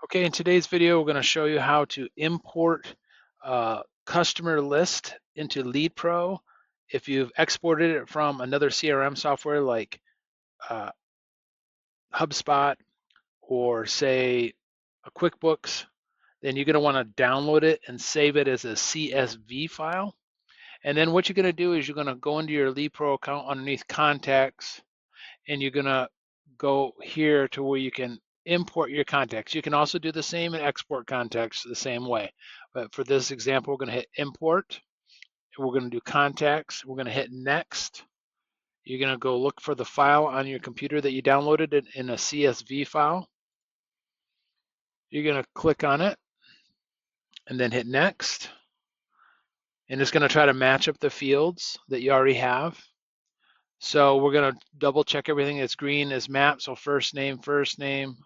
Okay, in today's video, we're going to show you how to import customer list into LeadPro. If you've exported it from another CRM software like uh, HubSpot or say a QuickBooks, then you're going to want to download it and save it as a CSV file. And then what you're going to do is you're going to go into your LeadPro account underneath contacts, and you're going to go here to where you can import your contacts. You can also do the same and export contacts the same way. But for this example, we're going to hit import, and we're going to do contacts. We're going to hit next. You're going to go look for the file on your computer that you downloaded it in a CSV file. You're going to click on it and then hit next. And it's going to try to match up the fields that you already have. So we're going to double check everything that's green is mapped. So first name,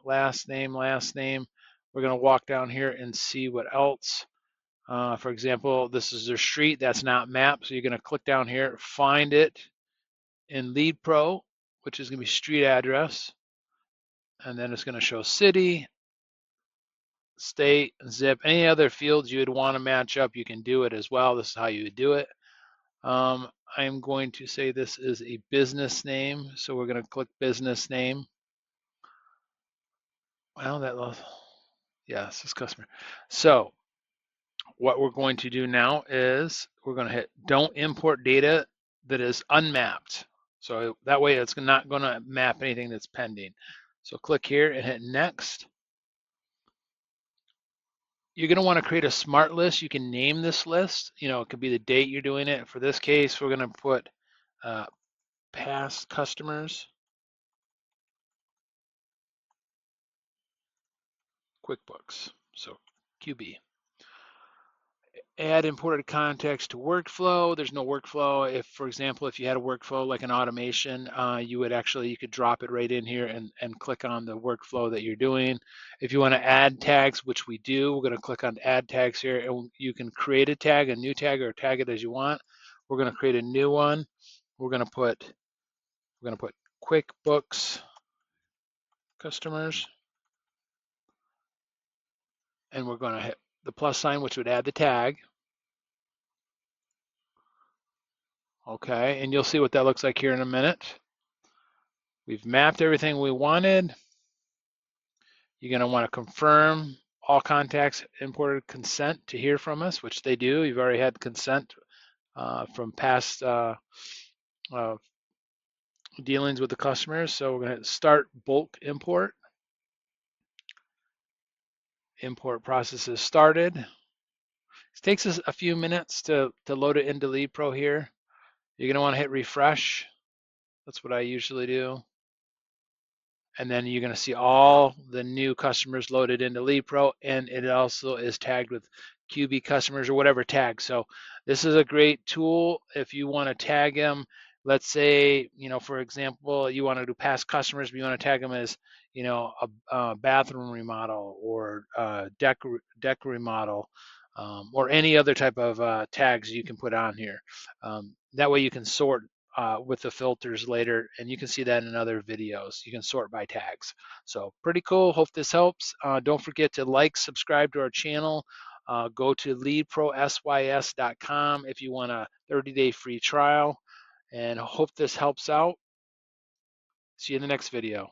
last name, last name. We're going to walk down here and see what else. For example, this is their street that's not mapped. So you're going to click down here, find it in LeadPro, which is going to be street address. And then it's going to show city, state, zip. Any other fields you would want to match up, you can do it as well. This is how you would do it. I'm going to say this is a business name, so we're going to click business name. Well, that was, yes, it's customer. So what we're going to do now is we're going to hit don't import data that is unmapped. So that way it's not going to map anything that's pending. So click here and hit next. You're going to want to create a smart list. You can name this list. You know, it could be the date you're doing it. For this case, we're going to put past customers, QuickBooks, so QB. Add imported context to workflow. There's no workflow. If, for example, if you had a workflow like an automation, you could drop it right in here and click on the workflow that you're doing. If you want to add tags, which we do, we're going to click on add tags here, and you can create a tag, a new tag, or tag it as you want. We're going to create a new one. We're going to put QuickBooks customers, and we're going to hit the plus sign, which would add the tag. Okay, and you'll see what that looks like here in a minute. We've mapped everything we wanted. You're going to want to confirm all contacts imported consent to hear from us, which they do. You've already had consent from past dealings with the customers. So we're going to start bulk import. Import process is started. It takes us a few minutes to load it into LeadPro here. You're going to want to hit refresh. That's what I usually do. And then you're going to see all the new customers loaded into LeadPro, and it also is tagged with QB customers or whatever tag. So this is a great tool if you want to tag them. Let's say, you know, for example, you want to do past customers, but you want to tag them as, you know, a bathroom remodel or deck remodel, or any other type of tags you can put on here. That way you can sort with the filters later, and you can see that in other videos. You can sort by tags. So pretty cool. Hope this helps. Don't forget to like, subscribe to our channel. Go to leadprosys.com if you want a 30-day free trial, and hope this helps out. See you in the next video.